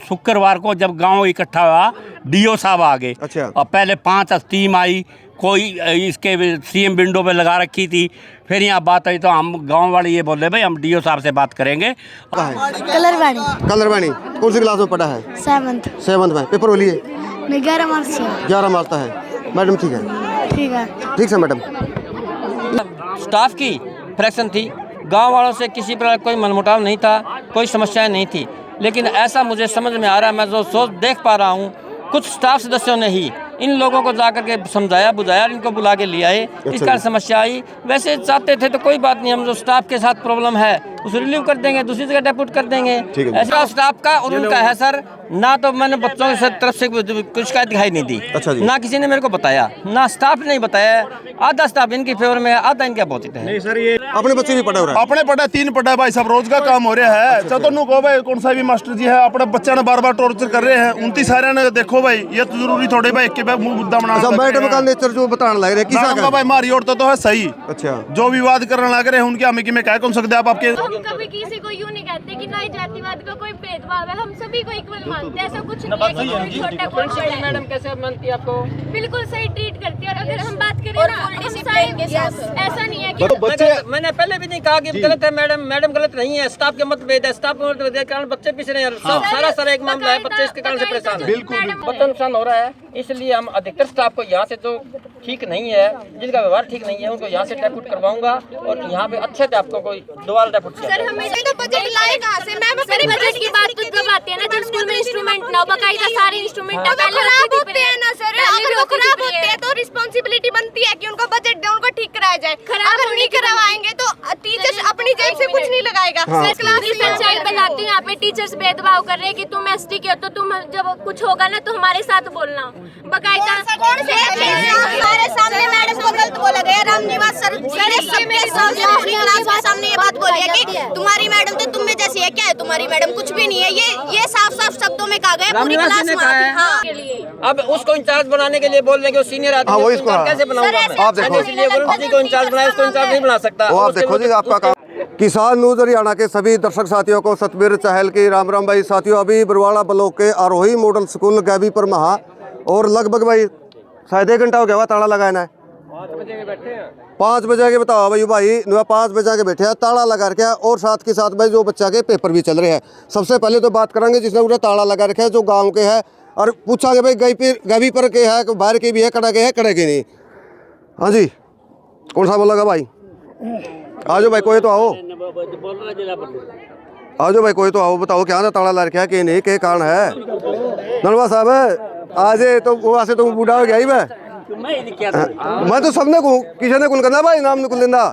शुक्रवार को जब गांव इकट्ठा हुआ, डीओ साहब आ गए। अच्छा। और पहले 5 स्टीम आई, कोई इसके सीएम विंडो पे लगा रखी थी। फिर यहाँ बात आई तो हम गांव वाले ये बोले भाई हम डीओ साहब से बात करेंगे। कलरवाणी। कलरवाणी कौन सी क्लास में पढ़ा है? 7th में। पेपर हो लिए? नहीं, 11 मार्च से। 11 मार्च का है। मैडम ठीक है? ठीक है। ठीक है मैडम। स्टाफ की फ्रैक्शन थी, गांव वालों से किसी प्रकार कोई मनमुटाव नहीं था, कोई समस्याएं नहीं थी। लेकिन ऐसा मुझे समझ में आ रहा है, मैं जो सोच देख पा रहा हूँ, कुछ स्टाफ सदस्यों ने ही इन लोगों को जाकर के समझाया बुझाया, इनको बुला के लिया है, इस कारण समस्या आई। वैसे चाहते थे तो कोई बात नहीं, हम जो स्टाफ के साथ प्रॉब्लम है उसे रिलीव कर देंगे, दूसरी जगह डेप्यूट कर देंगे। ऐसा स्टाफ का और उनका है सर। ना तो मैंने बच्चों की तरफ से कुछ शिकायत दिखाई नहीं दी। अच्छा जी। ना किसी ने मेरे को बताया, ना स्टाफ ने बताया। आधा स्टाफ इनकी फेवर में, आधा इनके अपोजिट है। नहीं सर, ये अपने बच्चे भी पढ़ा हो रहा है? अपने पढ़ा 3 पढ़ा भाई साहब, रोज का काम हो रहा है। चतुर्नु को भाई कौन सा भी मास्टर जी है अपने बच्चा ने बार-बार टॉर्चर कर रहे हैं। 29 सारे ने देखो भाई, ये तो जरूरी थोड़े भाई के मुद्दा बना। मैडम का नेचर जो बताने लग रहे हैं किसा का भाई मारी और तो है सही। अच्छा। जो विवाद करने लग रहे हैं उनके हमें कि मैं क्या कह सकते आप आपके। हम कभी किसी को यूं नहीं कहते कि ना जातिवाद का कोई भेदभाव है, हम सभी को इक्वल मानते हैं। ऐसा कुछ नहीं है कि कोई छोटा कोई बड़ा है। मैडम कैसे मानती है आपको? बिल्कुल सही ट्रीट करती है। और अगर हम बात करें ना, हम सारे ऐसा नहीं है कि बच्चे मैंने पहले भी नहीं कहा कि गलत है मैडम गलत नहीं है। स्टाफ के मतभेद है, स्टाफ के मतभेद के कारण बच्चे पीछे नहीं। सारा एक मामला है, बच्चे इसके कारण से परेशान है। बच्चा नुकसान हो रहा है, इसलिए हम अधिकतर स्टाफ को यहाँ से जो ठीक नहीं है, जिनका व्यवहार ठीक नहीं है, उनको यहाँ से डेप्यूट करवाऊंगा। और यहाँ पे अच्छे से आपको कोई दोबारा डेप्यूट सर हमें तो बजट लाए कहाँ से? मैं बजट की बात तो जब आती है ना, जब स्कूल में इंस्ट्रूमेंट ना हो, बाकायदा सारे इंस्ट्रूमेंट खराब होते हैं ना सर। अगर वो खराब होते हैं तो रिस्पॉन्सिबिलिटी बनती है कि उनका बजट दे, उनको ठीक कराया जाए। अगर नहीं करवाएंगे तो टीचर्स अपनी जेब से कुछ नहीं लगाएगा। पंचायत बनाती हूँ, यहाँ पे टीचर्स भेदभाव कर रहे हैं कि तुम एसटी के हो तो तुम जब कुछ होगा ना तो हमारे साथ बोलना। बाकायदा हमारे सामने मैडम को गलत बोला गया। रामनिवास सर सामने ये बात बोली है कि तुम्हारी मैडम तो तुम में जैसी है। क्या है तुम्हारी मैडम? कुछ भी नहीं है। ये साफ शब्दों में कहा गया पूरी क्लास में। हाँ। अब उसको इंचार्ज बनाने के लिए बोल रहे हैं कि वो सीनियर आदमी है, उसको कैसे बनाऊंगा मैं? आप देखो, इसलिए वरुण जी को इंचार्ज बनाया, उसको इंचार्ज नहीं बना सकता। वो आप देखो जी, आपका काम। किसान न्यूज हरियाणा के सभी दर्शक साथियों को सतबीर चहल की राम राम भाई। साथियों, अभी बरवाड़ा ब्लॉक के आरोही मॉडल स्कूल गैबी पर महा और लगभग भाई शायद 1 घंटा हो गया हुआ ताला लगाना है। 5 बजे के बताओ भाई 5 बजे के बैठे हैं, ताला लगा रखा है। और साथ के साथ भाई जो बच्चा के पेपर भी चल रहे हैं। सबसे पहले तो बात करेंगे जिसने पूरा ताला लगा रखा है, जो गाँव के है, और पूछांगे भाई गैबी पर के है, बाहर के भी है, कड़ा के है, कड़े के नहीं। हाँ जी, कौन सा बोलेगा भाई? आ जाओ भाई, कोई तो आओ। आ जाओ भाई, कोई तो आओ, बताओ क्या ना ताला ला रखा है कि नहीं, के कारण है? नलवा साहब आज तो वहाँ से तो बूढ़ा हो गया ही मैं तो सबने को किसी ने कुल करना भाई, नाम निकल लेना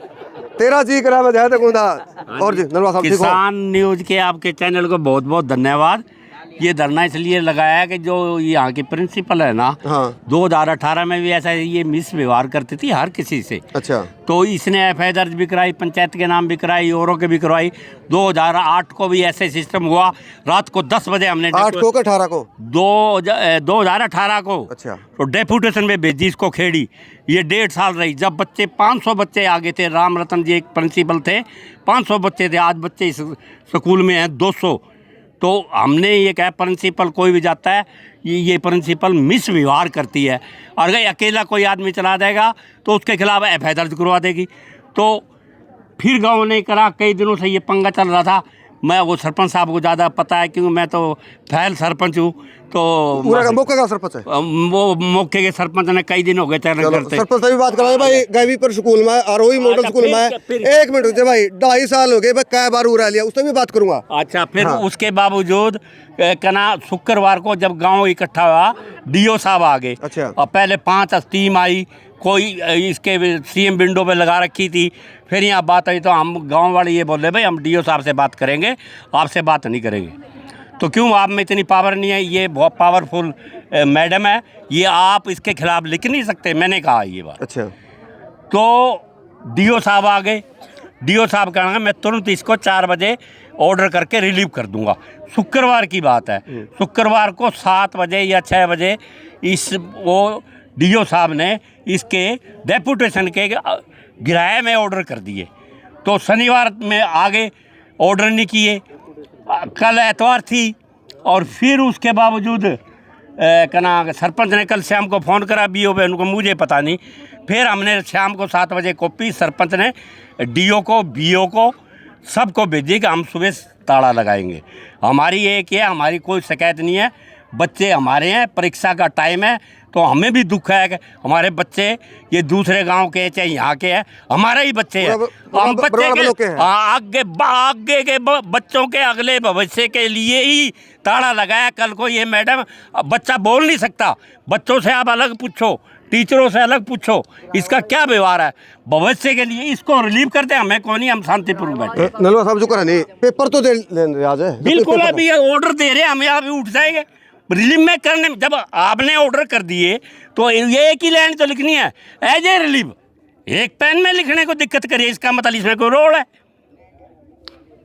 तेरा जी करा मैं जाए कुंदा। और जी नलवा साहब, किसान न्यूज के आपके चैनल को बहुत बहुत धन्यवाद। ये धरना इसलिए लगाया है कि जो यहाँ की प्रिंसिपल है ना, हाँ। 2018 में भी ऐसा ये मिसव्यवहार करती थी हर किसी से। अच्छा। तो इसने एफआईआर दर्ज भी कराई, पंचायत के नाम भी कराई, औरों के भी करवाई। 2008 को भी ऐसे सिस्टम हुआ। रात को 10 बजे हमने 8 को 18 को 2018 को अच्छा तो डेपुटेशन में भेजी इसको खेड़ी। ये 1.5 साल रही। जब 500 बच्चे आगे थे, राम रतन जी एक प्रिंसिपल थे, 500 बच्चे थे। आज बच्चे इस स्कूल में हैं 200। तो हमने ये कहा प्रिंसिपल कोई भी जाता है, ये प्रिंसिपल मिसव्यवहार करती है। और अगर अकेला कोई आदमी चला जाएगा तो उसके खिलाफ एफआईआर दर्ज करवा देगी। तो फिर गांव ने करा, कई दिनों से ये पंगा चल रहा था। मैं वो सरपंच साहब को ज़्यादा पता है क्योंकि मैं तो फैल सरपंच हूँ। तो मौके का सरपंच है वो मौके के सरपंच ने कई दिन हो गए चैनल करते। सरपंच से भी बात कराए भाई, गैबी पर स्कूल में, आरोही मॉडल स्कूल में 1 मिनट रुके भाई, 2.5 साल हो गए भाई, कै बार उड़ा लिया, उससे भी बात करूंगा। अच्छा, फिर उसके बावजूद कना शुक्रवार को जब गांव इकट्ठा हुआ, डीओ साहब आ गए। अच्छा। और पहले 5 स्टीम आई, कोई इसके सीएम विंडो पे लगा रखी थी। फिर यहाँ बात आई तो हम गांव वाले ये बोले भाई हम डीओ साहब से बात करेंगे, आपसे बात नहीं करेंगे। तो क्यों आप में इतनी पावर नहीं है? ये बहुत पावरफुल मैडम है, ये आप इसके खिलाफ लिख नहीं सकते, मैंने कहा ये बात। अच्छा। तो डीओ साहब आ गए। डीओ साहब कहना मैं तुरंत इसको 4 बजे ऑर्डर करके रिलीव कर दूंगा। शुक्रवार की बात है। शुक्रवार को 7 बजे या 6 बजे वो डीओ साहब ने इसके डेपुटेशन के गिराए में ऑर्डर कर दिए। तो शनिवार में आगे ऑर्डर नहीं किए। कल एतवार थी, और फिर उसके बावजूद कहना सरपंच ने कल शाम को फ़ोन करा बीओ पे, उनको मुझे पता नहीं। फिर हमने शाम को 7 बजे कॉपी सरपंच ने डीओ को, बीओ को, सबको भेजी कि हम सुबह ताला लगाएंगे। हमारी एक है, हमारी कोई शिकायत नहीं है। बच्चे हमारे हैं, परीक्षा का टाइम है, तो हमें भी दुख है कि हमारे बच्चे ये दूसरे गांव के चाहे यहाँ के हैं, हमारे ही बच्चे हैं। हम बच्चे के आगे के बच्चों के अगले भविष्य के लिए ही ताला लगाया। कल को ये मैडम, बच्चा बोल नहीं सकता, बच्चों से आप अलग पूछो, टीचरों से अलग पूछो, इसका क्या व्यवहार है। भविष्य के लिए इसको रिलीव करते, हमें कौन नहीं, हम शांतिपूर्वक बैठे। नलवा साहब जो करा नहीं, पेपर तो दे लेने आज है। बिल्कुल, अभी ऑर्डर दे रहे हैं, हमें अभी उठ जाएंगे रिलीव में करने। जब आपने ऑर्डर कर दिए तो ये एक ही लाइन तो लिखनी है, एज ए रिलीव। एक पेन में लिखने को दिक्कत करिए, इसका मतलब इसमें कोई रोल है।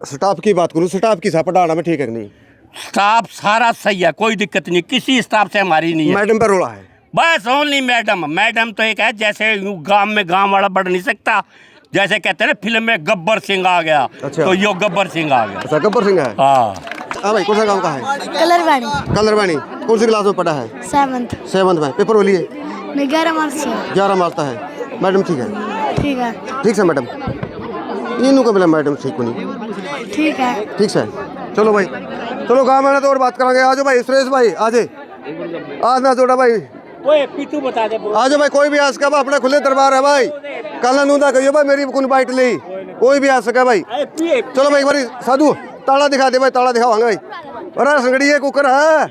स्टाफ की बात करूँ, स्टाफ की पढ़ाना में ठीक है कि नहीं? स्टाफ सारा सही है, कोई दिक्कत नहीं, किसी स्टाफ से हमारी नहीं है। मैडम पर रोड़ा है बस ओनली मैडम तो एक है, जैसे गांव में गांव वाला बढ़ नहीं सकता, जैसे कहते हैं ना फिल्म में गब्बर सिंह आ गया। अच्छा। तो यो गब्बर सिंह आ गया। अच्छा, गब्बर सिंह है। हाँ भाई, कौन सा गाँव का है? कलरवाणी। कौन सी क्लास में पढ़ा है? 7th में। पेपर बोलिए? 11 मार्च से। 11 मार्च का है। मैडम ठीक है? ठीक है। ठीक से मैडम, इनू को मिला मैडम ठीक को नहीं? ठीक है। ठीक से। चलो भाई, चलो गाँव में तो और बात करेंगे। आज भाई सुरेश भाई, आज ना जोड़ा भाई, पीतू बता दे। आज भाई कोई भी आ सका, अपना खुले दरबार है भाई। कल नूदा कहियो भाई मेरी कुन बाइट ली, कोई भी आ सका भाई। चलो भाई एक बार साधु ताला दिखा दे भाई, ताला दिखावांगे भाई। अरे संगड़ी है कुकर है,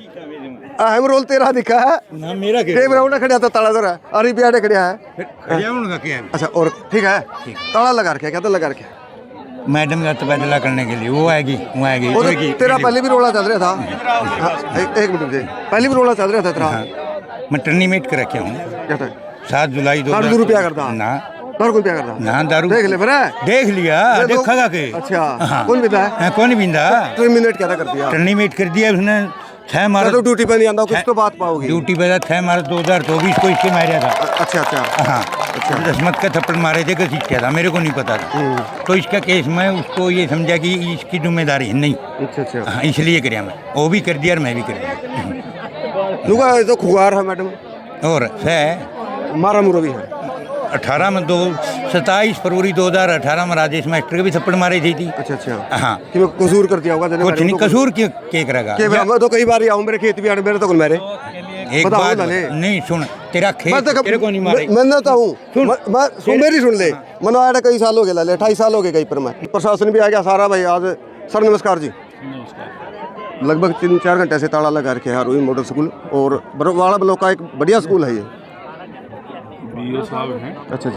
अहम रोल तेरा दिखा है ना, मेरा गेम राउंड खड़ा था ताला जरा, अरे बियाडे खड़ा है उनका क्या है। अच्छा, और ठीक है, ताला लगा रखे, क्या तो लगा रखे मैडम का तबादला करने के लिए वो आएगी। तो तेरा पहले भी रोला चल रहा था। एक मिनट मुझे, पहले भी रोला चल रहा था तेरा। मैं टर्नीमेट कर रखा हूँ। क्या था? 7 जुलाई 2 रुपया करता ना, दारू कौन प्या करता ना दारू देख ले फिर, देख लिया, देखा के। अच्छा, कौन पीता है? कौन पींदा? टर्मिनेट क्या कर दिया? टर्नीमेट कर दिया उसने। 6 मार्च तो ड्यूटी पे नहीं आंदा, कुछ तो बात पाओगी। ड्यूटी पे 6 मार्च 2024 को इसके मारा था। अच्छा अच्छा। हाँ, रस्मत का थप्पड़ मारे थे, किसी क्या था मेरे को नहीं पता था। तो इसका केस में उसको ये समझा कि इसकी जिम्मेदारी है नहीं। अच्छा अच्छा। हाँ, इसलिए कराया मैं, वो भी कर दिया और मैं भी कर दिया। लुगा तो खुआर है मैडम, और है मारा मुरा भी है। 27 फरवरी 2018 में राजेश मास्टर के भी थप्पड़ मारे थी। अच्छा अच्छा। हाँ, कि मैं कसूर कर दिया होगा, कुछ नहीं, कसूर क्या करेगा? मैं तो कई बार आऊँ, मेरे खेत भी आने, मेरे तो मेरे एक बात नहीं, सुन, तेरा खेत तेरे को नहीं मारे। मैं ना हूँ, मेरी सुन ले। मनो आया कई साल हो गए, 28 साल हो गए कहीं पर। मैं प्रशासन भी आ गया सारा भाई। आज सर नमस्कार जी। लगभग 3-4 घंटे से ताला लगा रखे है आरोही मॉडल स्कूल, और बरवाड़ा ब्लॉक का एक बढ़िया स्कूल है ये। बीओ साहब हैं। अच्छा जी,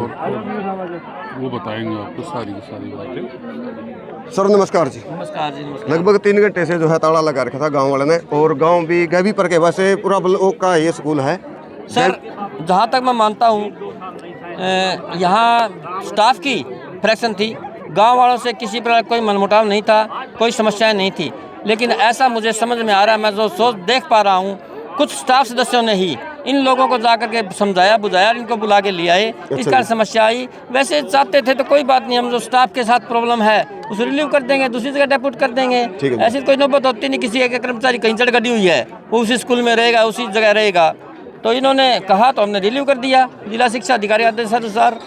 वो बताएंगे आपको सारी की सारी बातें। सर नमस्कार जी। नमस्कार जी। नमस्कार। लगभग 3 घंटे से जो है ताला लगा रखा था गांव वाले ने, और गांव भी गैबी पर के वैसे पूरा ब्लॉक का ये स्कूल है। सर, जहाँ तक मैं मानता हूँ, यहाँ स्टाफ की फ्रैक्शन थी, गांव वालों से किसी प्रकार कोई मनमुटाव नहीं था, कोई समस्याएं नहीं थी। लेकिन ऐसा मुझे समझ में आ रहा है, मैं जो सोच देख पा रहा हूँ, कुछ स्टाफ सदस्यों ने ही इन लोगों को जाकर के समझाया बुझाया, इनको बुला के लिया है, इस कारण समस्या आई। वैसे चाहते थे तो कोई बात नहीं, हम जो स्टाफ के साथ प्रॉब्लम है उसे रिलीव कर देंगे, दूसरी जगह डेप्यूट कर देंगे। ऐसी कोई नौबत होती नहीं, किसी एक कर्मचारी कहीं चढ़ गड़ी हुई है, वो उसी स्कूल में रहेगा, उसी जगह रहेगा। तो इन्होंने कहा तो हमने रिलीव कर दिया जिला शिक्षा अधिकारी आदेश अनुसार।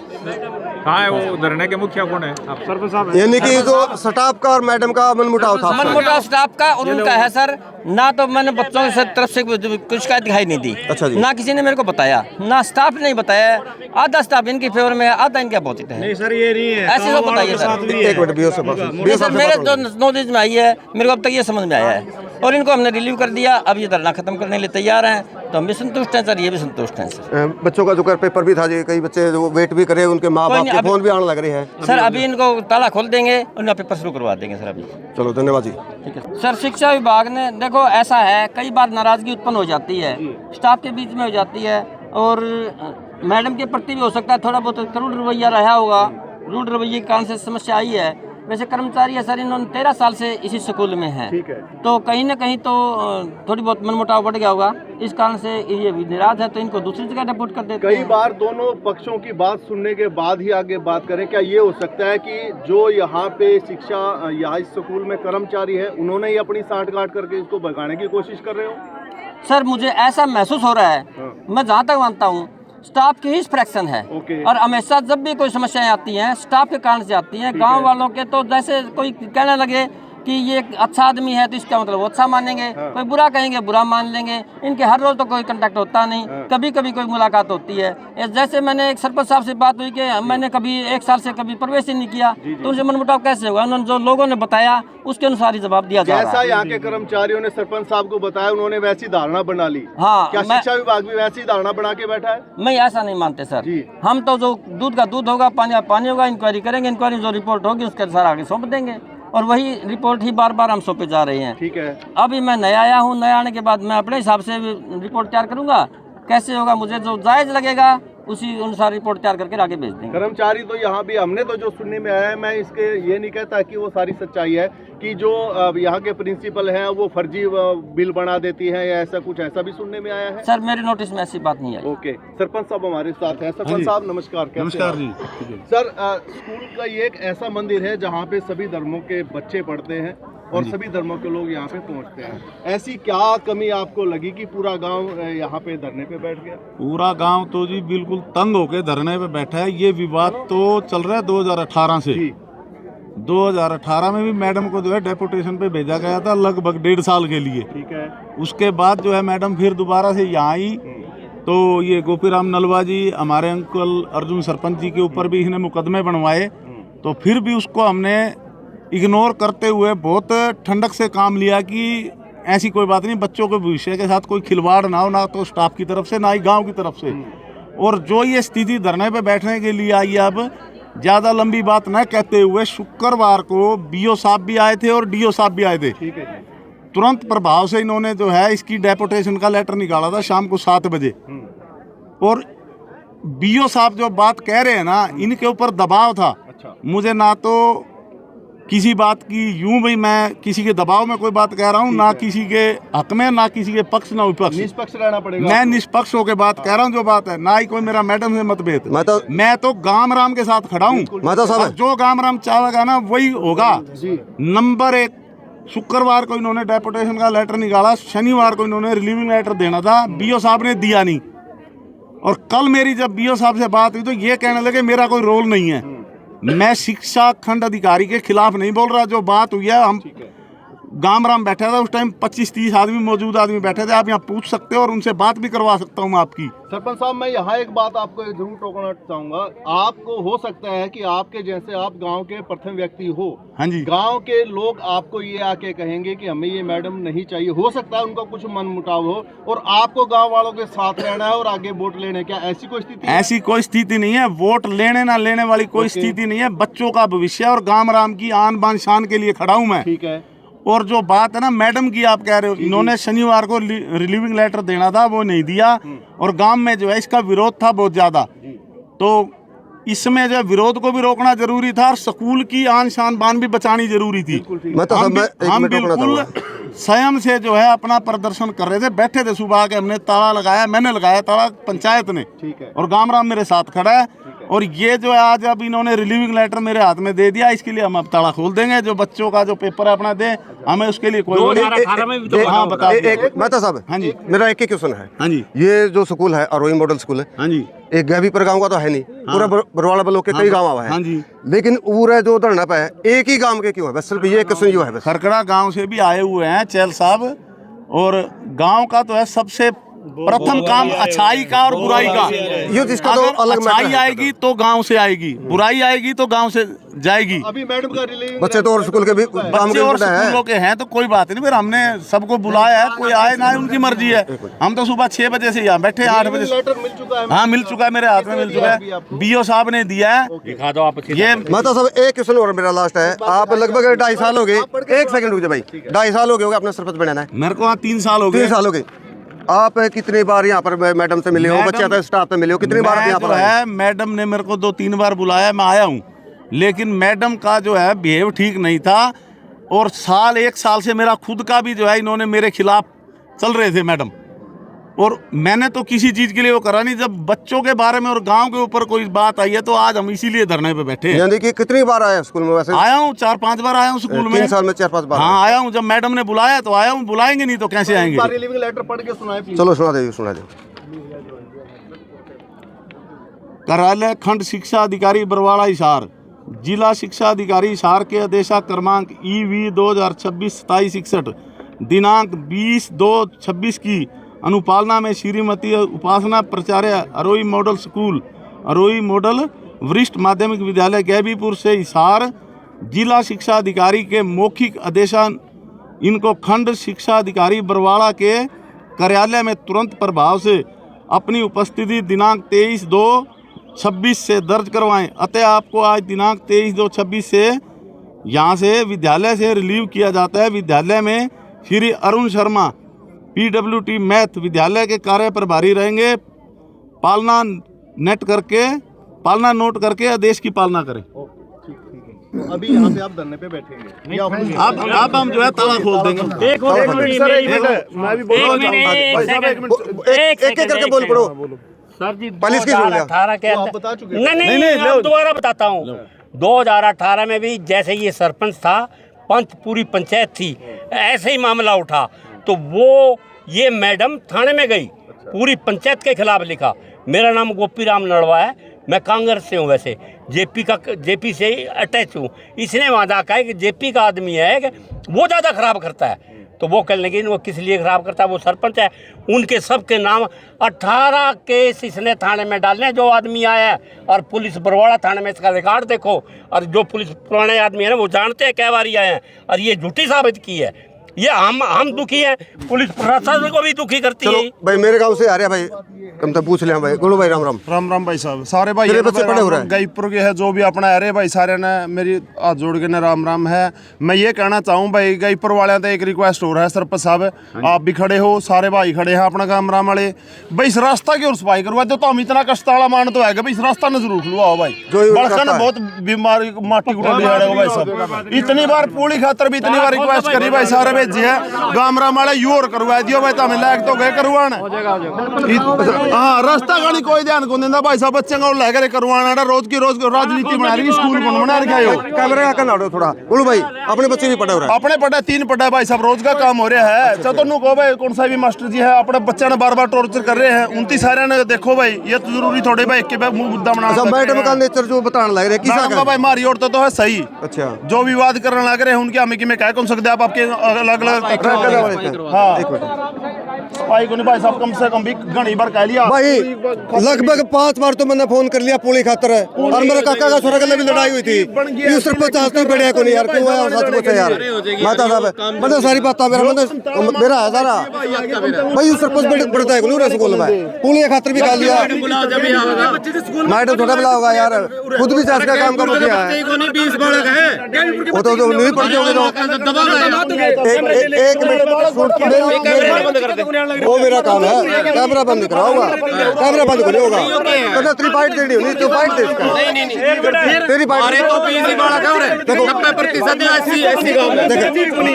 कहाँ है वो धरने के मुखिया? कौन है? अफसर साहब। यानी कि जो स्टाफ का और मैडम का मनमुटाव था, मनमुटाव स्टाफ का और उनका है सर। ना तो मैंने बच्चों की तरफ से कुछ शिकायत दिखाई नहीं दी। अच्छा जी। ना किसी ने मेरे को बताया, ना स्टाफ ने बताया। आधा स्टाफ इनकी फेवर में है, आधा इनके अपोजिट है। नहीं सर, ये नहीं है, ऐसे तो बताइए सर। एक मिनट बीओ से सर, मेरे जो नॉलेज में आई है, मेरे को अब तक ये समझ में आया है, और इनको हमने रिलीव कर दिया। अब ये धरना खत्म करने के लिए तैयार हैं, तो हम भी संतुष्ट हैं सर, ये भी संतुष्ट हैं सर। बच्चों का जो कर पेपर भी था जी, कई बच्चे जो वेट भी करे, उनके माँ बाप के फोन भी आने लग रहे हैं सर। अभी इनको ताला खोल देंगे, उनका पेपर शुरू करवा देंगे सर अभी। चलो धन्यवाद जी। ठीक है सर। शिक्षा विभाग ने, देखो ऐसा है, कई बार नाराजगी उत्पन्न हो जाती है, स्टाफ के बीच में हो जाती है, और मैडम के प्रति भी हो सकता है थोड़ा बहुत करूड रवैया रहा होगा, रूड रवैये के कारण से समस्या आई है। वैसे कर्मचारी है सर, इन्होंने 13 साल से इसी स्कूल में हैं। ठीक है। तो कहीं ना कहीं तो थोड़ी बहुत मनमुटाव बढ़ गया होगा, इस कारण से ये निराश है, तो इनको दूसरी जगह डिपोट कर देते कई हैं। बार दोनों पक्षों की बात सुनने के बाद ही आगे बात करें। क्या ये हो सकता है कि जो यहाँ पे शिक्षा यहाँ इस स्कूल में कर्मचारी है, उन्होंने ही अपनी सांठ गांठ करके इसको भगाने की कोशिश कर रहे हो? सर मुझे ऐसा महसूस हो रहा है, मैं जहाँ तक मानता हूँ स्टाफ की ही फ्रैक्शन है। और हमेशा जब भी कोई समस्याएं आती हैं स्टाफ के कारण से आती हैं। गांव वालों के तो जैसे कोई कहने लगे कि ये एक अच्छा आदमी है तो इसका मतलब वो अच्छा मानेंगे, कोई बुरा कहेंगे बुरा मान लेंगे। इनके हर रोज तो कोई कांटेक्ट होता नहीं, कभी कभी कोई मुलाकात होती है। जैसे मैंने एक सरपंच साहब से बात हुई कि मैंने कभी 1 साल से कभी प्रवेश ही नहीं किया, तो उनसे मनमुटाव कैसे होगा? उन्होंने जो लोगों ने बताया उसके अनुसार ही जवाब दिया जा रहा है। जैसा यहाँ के कर्मचारियों ने सरपंच साहब को बताया, उन्होंने वैसी धारणा बना ली। हाँ, क्या शिक्षा विभाग भी वैसी धारणा बना के बैठा है? मैं ऐसा नहीं मानते सर। हम तो जो दूध का दूध होगा, पानी का पानी होगा, इंक्वायरी करेंगे, इंक्वायरी जो रिपोर्ट होगी उसके अनुसार आगे सौंप देंगे, और वही रिपोर्ट ही बार बार हम सौंपे जा रहे हैं। ठीक है। अभी मैं नया आया हूँ, नया आने के बाद मैं अपने हिसाब से रिपोर्ट तैयार करूँगा। कैसे होगा, मुझे जो जायज़ लगेगा उसी अनुसार रिपोर्ट तैयार करके आगे भेज देंगे। कर्मचारी तो यहाँ भी हमने तो जो सुनने में आया है, मैं इसके ये नहीं कहता कि वो सारी सच्चाई है कि जो यहाँ के प्रिंसिपल हैं वो फर्जी बिल बना देती हैं या ऐसा कुछ, ऐसा भी सुनने में आया है? सर मेरे नोटिस में ऐसी बात नहीं आई। ओके, सरपंच साहब हमारे साथ हैं। सरपंच साहब नमस्कार। नमस्कार जी। सर, स्कूल का ये एक ऐसा मंदिर है जहाँ पे सभी धर्मों के बच्चे पढ़ते हैं और सभी धर्मों के लोग यहाँ पे पहुँचते हैं। ऐसी क्या कमी आपको लगी कि पूरा गांव यहाँ पे धरने पे बैठ गया? पूरा गांव तो जी बिल्कुल तंग होके धरने पे बैठा है। ये विवाद तो चल रहा है 2018 से। 2018 में भी मैडम को जो है डेपुटेशन पे भेजा गया था लगभग 1.5 साल के लिए। ठीक है। उसके बाद जो है मैडम फिर दोबारा से यहाँ आई, तो ये गोपीराम नलवा जी हमारे अंकल अर्जुन सरपंच जी के ऊपर भी इन्हें मुकदमे बनवाए, तो फिर भी उसको हमने इग्नोर करते हुए बहुत ठंडक से काम लिया कि ऐसी कोई बात नहीं, बच्चों के भविष्य के साथ कोई खिलवाड़ ना हो, ना तो स्टाफ की तरफ से ना ही गांव की तरफ से। और जो ये स्थिति धरने पे बैठने के लिए आई, अब ज़्यादा लंबी बात न कहते हुए शुक्रवार को बीओ साहब भी आए थे और डीओ साहब भी आए थे। ठीक है। तुरंत प्रभाव से इन्होंने जो है इसकी डेपुटेशन का लेटर निकाला था शाम को 7 बजे। और बीओ साहब जो बात कह रहे हैं ना, इनके ऊपर दबाव था। मुझे ना तो किसी बात की यूं भी मैं किसी के दबाव में कोई बात कह रहा हूं, ना किसी के हक में, ना किसी के पक्ष ना विपक्ष। निष्पक्ष रहना पड़ेगा। मैं निष्पक्ष होकर बात कह रहा हूं जो बात है, ना ही कोई मेरा मैडम से मतभेद। मैं तो गाम राम के साथ खड़ा हूं। जो गाम राम चाहेगा ना वही होगा। नंबर 1, शुक्रवार को इन्होंने डेपुटेशन का लेटर निकाला, शनिवार को इन्होंने रिलीविंग लेटर देना था, बीओ साहब ने दिया नहीं। और कल मेरी जब बीओ साहब से बात हुई तो ये कहने लगे मेरा कोई रोल नहीं है। मैं शिक्षा खंड अधिकारी के खिलाफ नहीं बोल रहा, जो बात हुई है, हम गाम राम बैठा था उस टाइम 25-30 आदमी मौजूद आदमी बैठे थे, आप यहाँ पूछ सकते हो और उनसे बात भी करवा सकता हूँ आपकी। सरपंच साहब, मैं यहाँ एक बात आपको जरूर टोकना चाहूंगा। आपको हो सकता है कि आपके जैसे आप गांव के प्रथम व्यक्ति हो। हाँ जी। गांव के लोग आपको ये आके कहेंगे कि हमें ये मैडम नहीं चाहिए। हो सकता है उनका कुछ मन मुटाव हो और आपको गांव वालों के साथ रहना है और आगे वोट लेने। क्या ऐसी कोई स्थिति? ऐसी कोई स्थिति नहीं है। वोट लेने ना लेने वाली कोई स्थिति नहीं है। बच्चों का भविष्य और गाम राम की आन बान शान के लिए खड़ा हूँ मैं। ठीक है। और जो बात है ना मैडम की, आप कह रहे हो, इन्होंने शनिवार को रिलीविंग लेटर देना था, वो नहीं दिया। और गांव में जो है इसका विरोध था बहुत ज्यादा, तो इसमें जो विरोध को भी रोकना जरूरी था और स्कूल की आन शान बान भी बचानी जरूरी थी। हम बिल्कुल स्वयं से जो है अपना प्रदर्शन कर रहे थे, बैठे थे सुबह के। हमने ताला लगाया, मैंने लगाया ताला, पंचायत ने, और गाम राम मेरे साथ खड़ा है। और ये जो है आज अब इन्होंने रिलीविंग लेटर मेरे हाथ में दे दिया, इसके लिए हम अब ताला खोल देंगे। जो बच्चों का जो पेपर है अपना दे, हमें उसके लिए कोई हाँ बता। मेहता साहब, हाँ जी, मेरा एक ही क्वेश्चन है। हाँ जी, ये जो स्कूल है आरोही मॉडल स्कूल है, हाँ जी, एक गैबीपुर गांव का तो है नहीं, पूरा बरवाड़ा ब्लॉक के कई गांव आवा है। हाँ जी, लेकिन पूरा जो धरना पे है एक ही गांव के क्यों है? बस सिर्फ ये क्वेश्चन जो है। बस खरकड़ा गांव से भी आए हुए हैं चैल साहब, और गांव का तो है सबसे प्रथम काम अच्छाई का और बुराई का। ये जिसका तो अलग अच्छाई आएगी तो गांव से आएगी, बुराई आएगी तो गांव से जाएगी। अभी मैडम का रिलीविंग बच्चे तो और स्कूल के भी बच्चे और स्कूलों के हैं तो कोई बात नहीं। फिर हमने सबको बुलाया है, कोई आए ना आए उनकी मर्जी है। हम तो सुबह 6 बजे से यहाँ बैठे, 8 बजे से। लेटर मिल चुका है? हाँ मिल चुका है, मेरे हाथ में मिल चुका है, बीओ साहब ने दिया है। दिखा दो आप। ये मतलब सब एक क्वेश्चन और मेरा लास्ट है। आप लगभग 2.5 साल हो गए, 1 सेकंड रुक जाए भाई, 2.5 साल हो गए अपना सरपंच बनाना है। मेरे को 3 साल हो गए। 3 साल हो गए। आप कितनी बार यहाँ पर मैडम से मिले हो, बच्चे स्टाफ से मिले हो, कितनी बार यहाँ पर है? मैडम ने मेरे को 2-3 बार बुलाया, मैं आया हूँ। लेकिन मैडम का जो है बिहेव ठीक नहीं था। और एक साल से मेरा खुद का भी जो है इन्होंने मेरे खिलाफ चल रहे थे मैडम। और मैंने तो किसी चीज़ के लिए वो करा नहीं। जब बच्चों के बारे में और गांव के ऊपर कोई बात आई है तो आज हम इसीलिए धरने पे बैठे हैं। यानी कि कितनी बार आए स्कूल में? वैसे आया हूँ 4-5 बार आया हूँ स्कूल में। 3 साल में 4-5 बार? हाँ आया हूँ, जब मैडम ने बुलाया तो आया हूँ, बुलाएंगे नहीं तो कैसे आएंगे। रिलीविंग लेटर पढ़ के सुनाए प्लीज। चलो सुना दे, सुना दे। कार्यालय खंड शिक्षा अधिकारी बरवाड़ा हिसार, जिला शिक्षा अधिकारी हिसार के आदेशा क्रमांक EV 2026-2761 दिनांक 20/2/26 की अनुपालना में श्रीमती उपासना प्राचार्य अरोई मॉडल स्कूल, अरोई मॉडल वरिष्ठ माध्यमिक विद्यालय गैबीपुर से हिसार, जिला शिक्षा अधिकारी के मौखिक आदेशा इनको खंड शिक्षा अधिकारी बरवाड़ा के कार्यालय में तुरंत प्रभाव से अपनी उपस्थिति दिनांक 23/2/26 से दर्ज करवाएं। अतः आपको आज दिनांक 23/2/26 से यहाँ से विद्यालय से रिलीव किया जाता है। विद्यालय में श्री अरुण शर्मा PWT मैथ विद्यालय के कार्य प्रभारी रहेंगे। पालना नोट करके आदेश की पालना करें। अभी यहाँ पे आप धरने पे बैठेंगे या अब हम जो है ताला खोल देंगे। मैं भी बोल रहा हूँ, एक करके बोल पड़ो सर जी। पुलिस की सुन लिया। 2018 के आप बता चुके हैं। नहीं दोबारा बताता हूँ। 2018 में भी जैसे ये सरपंच था, पूरी पंचायत थी, ऐसे ही मामला उठा तो वो ये मैडम थाने में गई, पूरी पंचायत के खिलाफ लिखा। मेरा नाम गोपी राम नड़वा है, मैं कांग्रेस से हूँ, वैसे जेपी से अटैच हूँ। इसने वादा कहा है कि जेपी का आदमी है कि वो ज़्यादा खराब करता है, तो वो कह लेकिन वो किस लिए खराब करता है, वो सरपंच है। उनके सबके नाम 18 केस इसने थाने में डालने जो आदमी आया है। और पुलिस बरवाड़ा थाने में इसका रिकॉर्ड देखो, और जो पुलिस पुराने आदमी है ना वो जानते हैं क्या बारी आए हैं, और ये झूठी साबित की है। ये हम दुखी हैं, पुलिस प्रशासन को भी दुखी करती है। भाई मेरे गांव से आ रहे भाई, कम तो पूछ ले भाई। बोलो भाई। राम राम। राम राम भाई साहब, सारे भाई तेरे बच्चे पढ़े हो रहे हैं? गाईपुर के है जो भी अपना अरे भाई सारे ने मेरी हाथ जोड़ के ना राम राम है। मैं ये कहना चाहूँ भाई, गाईपुर वाले तो एक रिक्वेस्ट हो रहा है सरपंच साहब, आप भी खड़े हो, सारे भाई खड़े हैं अपना काम राम वाले भाई, इस रास्ता की और सफाई करवा दो तो हम इतना कष्टाला मान तो है भाई, इस रास्ता न जरूर खुलवाओ भाई। बड़का ना बहुत बीमारी माटी कुटी भाई साहब, इतनी बार पूरी खातर भी इतनी बार रिक्वेस्ट करी भाई, सारे भेजी है गामरा माले यूर करवा दियो भाई, तो हमें लायक तो गए करवाना। हाँ रास्ता गाड़ी कोई ध्यान को देता भाई साहब, बच्चे को लेकर करवाना। रोज की राजनीति बना रही, स्कूल कौन बना रखा है। कैमरा का नाड़ो थोड़ा बोलो भाई। अपने बच्चे भी पढ़े हो रहे हैं? अपने पढ़े 3 पढ़े भाई साहब, रोज का काम हो रहा है। चतुर्नु को भाई कौन सा भी मास्टर जी है अपने बच्चे ने बार टॉर्चर कर रहे हैं। 29 सारे ने देखो भाई, ये तो जरूरी थोड़े भाई के मुद्दा बनाना। मैडम का नेचर जो बताने लग रहे हैं किसा का भाई, मारी और तो है सही। अच्छा, जो विवाद करने लग रहे हैं उनके हमें कि मैं कह कौन सकते आप आपके अलग अलग। हाँ सफाई को नहीं भाई साहब, कम से कम भी घनी बार कह लिया भाई, लगभग 5 बार तो मैंने फोन कर लिया पुलिस खातर है। और मेरे काका का छोरा के भी लड़ाई हुई थी। ये सरपंच आज तक बढ़िया को नहीं यार, क्यों है सच पूछे यार माता साहब, मतलब सारी बात मेरा है सारा भाई। ये सरपंच बढ़ता है को स्कूल में, पुलिस खातर भी कह लिया। मैडम छोटा बला होगा यार, खुद भी चार्ज का काम का मुखिया है। वो तो नहीं पढ़ते होंगे तो एक मिनट, वो मेरा काम है। कैमरा बंद कराऊंगा, कैमरा बंद नहीं होगा तो तेरी बाइट देनी होनी तो बाइट दे इसका। तेरी बाइट तो 90% ऐसी गांव में देखो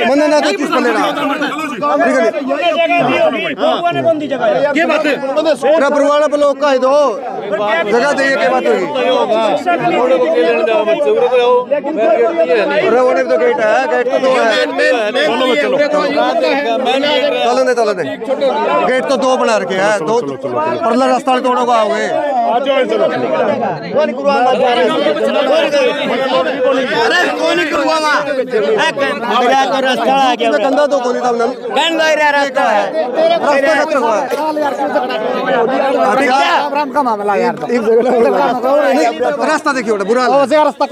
मन ना तो किस पर लेना, ठीक है। ये बात है बरवाड़ा ब्लॉक का है, दो जगह दे के बात होगी। अरे तो गेट है, गेट तो 2 है। चलो नहीं गेट तो 2 बना रखे हैं, 2 परला रास्ता तोड़ो का आओगे। कंधा तो कोनी था रास्ता देखिए बुरा रास्ता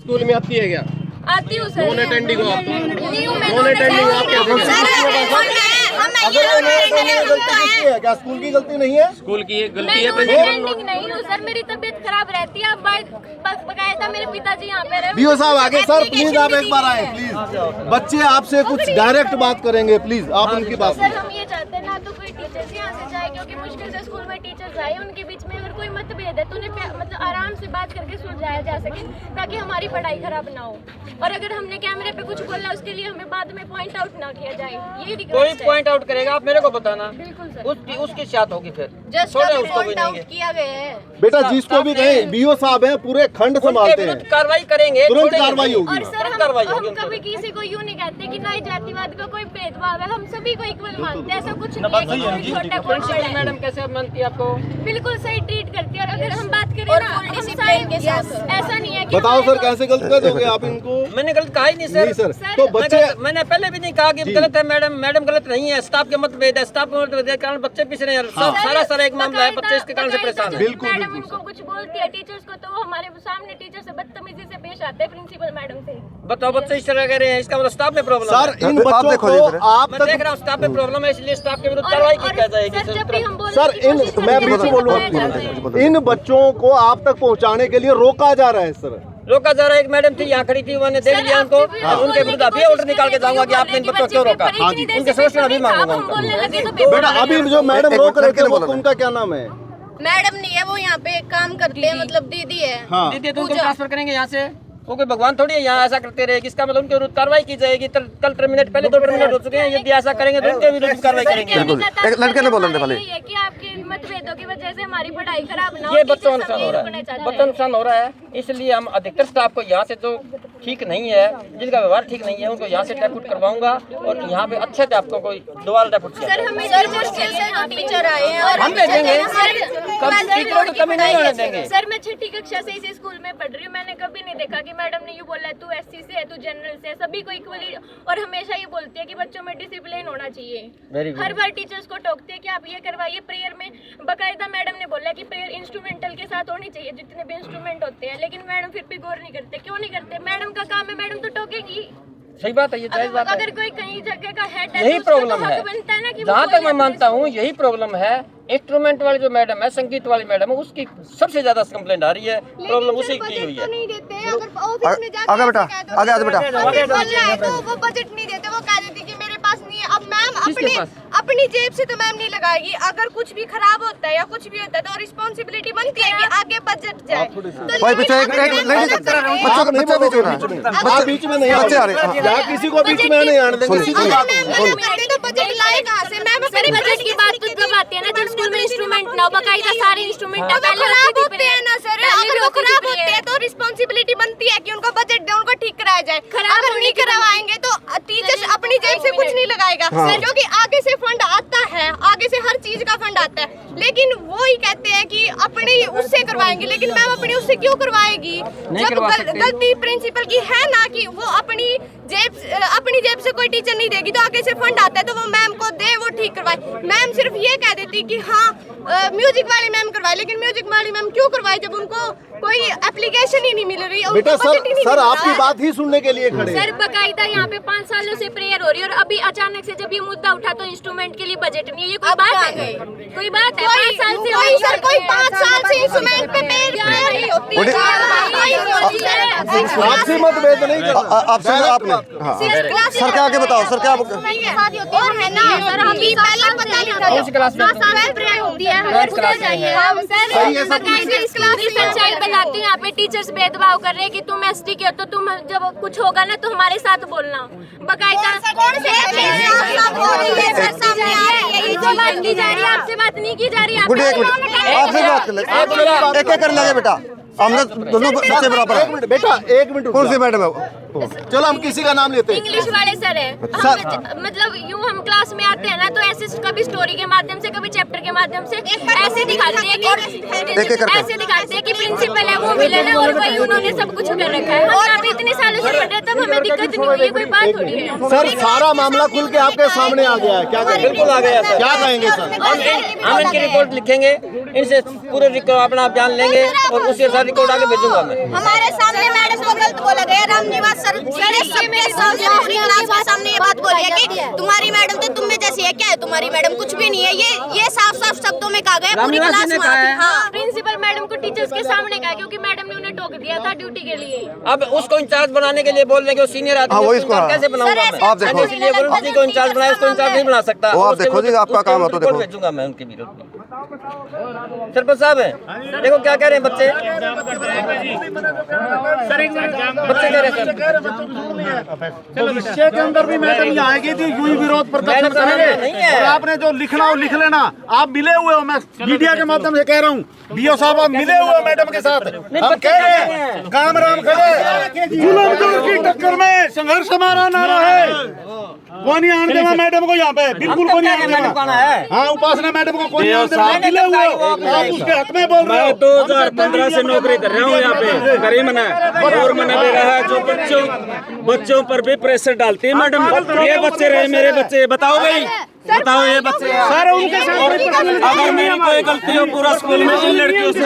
स्कूल में आती है क्या? आती हूँ सर। नॉन अटेंडिंग हो आप? नॉन अटेंडिंग आप क्या क्या स्कूल की गलती नहीं है? स्कूल की गलती है। अटेंडिंग नहीं हूँ सर, मेरी तबीयत खराब रहती है। बकायदा मेरे पिताजी यहाँ पे रहे। बीओ साहब आगे सर प्लीज आप एक बार आए प्लीज। बच्चे आपसे कुछ डायरेक्ट बात करेंगे प्लीज, आप उनकी बात। सर हम ये चाहते हैं ना तो कोई टीचर्स यहाँ से जाए, क्योंकि मुश्किल से स्कूल में टीचर्स आए, उनके बीच में अगर कोई मतभेद है तो उन्हें मतलब आराम से बात करके सुलझाया जा सके, ताकि हमारी पढ़ाई खराब ना हो। और अगर हमने कैमरे पे कुछ बोला उसके लिए हमें बाद में पॉइंट आउट ना किया जाए, ये कोई पॉइंट आउट करेगा आप मेरे को बताना, बिल्कुल उसकी शिकायत होगी फिर। जस्ट पॉइंट आउट किया गया है बेटा, जिसको भी कहे बीओ साहब हैं, पूरे खंड संभालते हैं, कार्रवाई करेंगे, तुरंत कार्रवाई होगी। और सर हम कभी किसी को यूँ नहीं कहते कि ना जातिवाद का कोई भेदभाव है, हम सभी को इक्वल मानते हैं, ऐसा कुछ नहीं है कि छोटा कौन बड़ा है। मैडम कैसे मानती है आपको? बिल्कुल सही ट्रीट करती है। और अगर हम बात करें ना डिसिप्लिन के साथ, ऐसा नहीं है कि बताओ सर, कैसे गलत कर दोगे आप इनको? मैंने गलत कहा ही नहीं सर। नहीं सर, तो बच्चे, मैंने पहले भी नहीं कहा कि गलत है मैडम, मैडम गलत नहीं है। स्टाफ के मतभेद है, स्टाफ के मतभेद के कारण बच्चे पीछे नहीं आ रहे। सारा एक मामला है, बच्चे इसके कारण से परेशान है। बिल्कुल, मैडम उनको कुछ बोलती है टीचर्स को, तो वो हमारे सामने टीचर से बदतमीजी से पेश आते हैं, प्रिंसिपल मैडम से। बताओ बच्चे इस तरह कह रहे हैं, इसका मतलब स्टाफ में प्रॉब्लम है। सर इन बच्चों को आप मैं देख रहा हूँ स्टाफ में प्रॉब्लम है, इसलिए स्टाफ के विरुद्ध कार्रवाई की जाएगी। सर मैं बीच में बोलूँ, इन बच्चों को आप तक पहुंचाने के लिए रोका जा रहा है सर। रोका जा रहा है। एक मैडम थी यहाँ खड़ी थी, उन्होंने देख लिया उनको, उनके विरुद्ध अभी ऑर्डर निकाल के जाऊंगा कि आपने इन बच्चों क्यों रोका। उनके सोचना अभी मांगूंगा। बेटा अभी जो मैडम रोक रहे थे, वो उनका क्या नाम है? मैडम नहीं है, वो यहाँ पे काम करते हैं, मतलब दीदी है। हाँ। दीदी तो उनको ट्रांसफर करेंगे यहाँ से, वो कोई भगवान थोड़ी है यहाँ ऐसा करते रहे। इसका मतलब उनके विरुद्ध कार्रवाई की जाएगी। कल टर्मिनेट, पहले 2 टर्मिनेट हो चुके हैं, यदि ऐसा करेंगे तो उनके विरुद्ध कार्रवाई करेंगे। एक लड़के ने बोला था पहले कि आपके मतभेदों की वजह से हमारी पढ़ाई खराब ना हो। ये बच्चों नुकसान हो रहा है, बच्चों नुकसान हो रहा है। इसलिए हम अधिकतर स्टाफ को यहाँ से जो ठीक नहीं है, जिनका व्यवहार ठीक नहीं है, उनको यहाँ से डेप्यूट करवाऊंगा और यहाँ पे अच्छे अध्यापकों को दोबारा डेप्यूट किया। सर हमें टीचर आए हैं और हम भेजेंगे, टीचरों को कमी नहीं होने देंगे। सर मैं 6ठी कक्षा से इसी स्कूल में पढ़ रही हूँ, मैंने कभी नहीं देखा कि मैडम ने यूँ बोला है तू एससी से है, तू जनरल से है, सभी को इक्वली। और हमेशा ये बोलती है कि बच्चों में डिसिप्लिन होना चाहिए। हर बार टीचर्स को टोकती है कि आप ये करवाइए। प्रेयर में बाकायदा मैडम ने बोला कि प्रेयर इंस्ट्रूमेंटल के साथ होनी चाहिए, जितने भी इंस्ट्रूमेंट होते हैं, लेकिन मैडम फिर भी गौर नहीं करते। क्यों नहीं करते? मैडम का काम है, मैडम तो टोकेगी। सही बात है, ये जायज बात है। अगर कोई कहीं जगह का हेड है, यही तो उसका तो प्रॉब्लम हक है। बनता है ना कि जहाँ तक मैं मानता हूँ यही प्रॉब्लम है। इंस्ट्रूमेंट वाली जो मैडम है, संगीत वाली मैडम है, उसकी सबसे ज्यादा कंप्लेंट आ रही है। प्रॉब्लम उसी की हुई है। नहीं देते हैं। अगर ऑफिस में जाके आगे बेटा, आगे आगे बेटा। तो वो बजट नहीं देते, वो कह देती कि मेरे पास नहीं है। अब मैम अपनी जेब से तो मैम नहीं लगाएगी। अगर कुछ भी खराब होता है या कुछ भी होता है तो रिस्पॉन्सिबिलिटी बनती है कि आगे बजट जाए। भाई पीछे एक बच्चों का बच्चा बीच में आप बीच में नहीं बच्चे आ रहे हैं। यहाँ किसी को बीच में नहीं आने देंगे। तो बजट लाए कहाँ से? मैम अपने बजट की बात तो तब आती है ना जब स्कूल में इंस्ट्रूमेंट ना हो, बाकायदा सारे इंस्ट्रूमेंट खराब होते हैं ना सर। अगर वो खराब होते हैं तो रिस्पॉन्सिबिलिटी बनती है कि उनका बजट दे, उनको ठीक कराया जाए। अगर नहीं करवाएंगे तो टीचर्स अपनी जेब से कुछ नहीं लगाएगा, क्योंकि आगे से फंड आता है, आगे से हर चीज का फंड आता है। लेकिन वो ही कहते हैं कि अपनी उससे करवाएंगे, लेकिन मैम अपनी उससे क्यों करवाएगी? जब गलती प्रिंसिपल की है ना कि वो अपनी जेब से कोई टीचर नहीं देगी तो आगे से फंड आता है तो वो मैम को दे, वो ठीक करवाए। मैम सिर्फ ये कह देती कि हाँ म्यूजिक वाली मैम करवाए, लेकिन म्यूजिक वाली मैम क्यों करवाए जब उनको कोई एप्लीकेशन ही नहीं मिल रही है? बेटा सर आपकी बात ही सुनने के लिए खड़े। सर बकायदा यहाँ पे 5 सालों से प्रेयर हो रही है और अभी अचानक से जब ये मुद्दा उठा तो इंस्ट्रूमेंट के लिए बजट नहीं है। ये कोई बात है? कोई बात है? 5 साल से कोई 5 साल से इंस्ट्रूमेंट पे प्रेयर होती है। आपसे मतभेद नहीं करना। आपसे आपने सर क्या आगे बताओ सर क्या और है ना सर, हम पहले पता नहीं था। कौन सी क्लास में? प्रेयर होती है, हमें पूछना चाहिए। हम सर बकायदा इस क्लास में पंचायत बनाते हैं, यहाँ पे टीचर्स भेदभाव कर रहे हैं कि तुम एसटी के हो तो तुम जब कुछ होगा ना तो हमारे साथ बोलना। बकायदा बात की जा रही है, आपसे बात नहीं की जा रही है। आपसे बात कर ले, एक कर लेंगे बेटा, हमने दोनों बच्चे बराबर हैं। एक मिनट बेटा, एक मिनट। कौन सी मैडम है वो? चलो हम किसी का नाम लेते हैं। इंग्लिश वाले सर है। मतलब यूँ हम क्लास में आते हैं ना तो ऐसे कभी स्टोरी के माध्यम से, कभी चैप्टर के माध्यम से ऐसे दिखाते हैं कि प्रिंसिपल है वो विलन है और वही उन्होंने सब कुछ कर रखा है। और अभी इतने सालों से पढ़ रहे तब हमें दिक्कत नहीं हुई, कोई बात थोड़ी है। सर सारा मामला खुल के आपके सामने आ गया है, क्या कहेंगे? बिल्कुल आ गया सर। क्या कहेंगे सर? हम इनकी रिपोर्ट लिखेंगे, इनसे पूरे रिकॉर्ड अपना आप जान लेंगे और उसके साथ रिकॉर्ड आगे भेजूंगा मैं। हमारे सामने मैडम को गलत बोला गया। रामनिवास सर सबके सामने ये बात बोली है कि तुम्हारी मैडम तो तुम में जैसी है। क्या है तुम्हारी मैडम? कुछ भी नहीं है। ये साफ शब्दों में कहा गया पूरी क्लास में। हाँ, प्रिंसिपल मैडम को टीचर्स के सामने कहा क्योंकि मैडम ने उन्हें टोक दिया था ड्यूटी के लिए। अब उसको इंचार्ज बनाने के लिए बोल रहे हैं कि वो सीनियर आदमी है, उसको कैसे बनाऊंगा मैं? आप देखो, इसलिए बोलूं किसी को इंचार्ज बनाए, उसको इंचार्ज नहीं बना सकता। वो आप देखो जी, आपका काम है तो देखो। भेजूंगा मैं उनके विरोध में। सरपंच साहब देखो क्या कह रहे हैं बच्चे, बच्चे कह रहे हैं भविष्य के अंदर भी मैडम यहाँ आएगी थी यूं ही विरोध प्रदर्शन करेंगे और आपने जो लिखना हो लिख लेना। आप मिले हुए हो, मैं मीडिया के माध्यम से कह रहा हूँ, बीओ साहब आप मिले हुए हो मैडम के साथ। हम कह रहे हैं काम राम खड़े जुल्म जोर की टक्कर में संघर्ष हमारा नारा है। कोई नहीं आने देगा मैडम को यहाँ पे, बिल्कुल कोई नहीं आने देगा। हाँ उपासना मैडम को कोई नहीं आने देगा। मिले हुए हो आप उसके हक में बोल रहे हो। 2015 से नौकरी कर रहा हूँ यहाँ पे, करीब मना और मना दे रहा है। जो बच्चों पर भी प्रेशर डालती है मैडम। ये बच्चे रहे मेरे बच्चे, बताओ भाई, बताओ ये बच्चे सर उनके साथ अगर मेरी कोई गलती हो पूरा स्कूल में इन लड़कियों से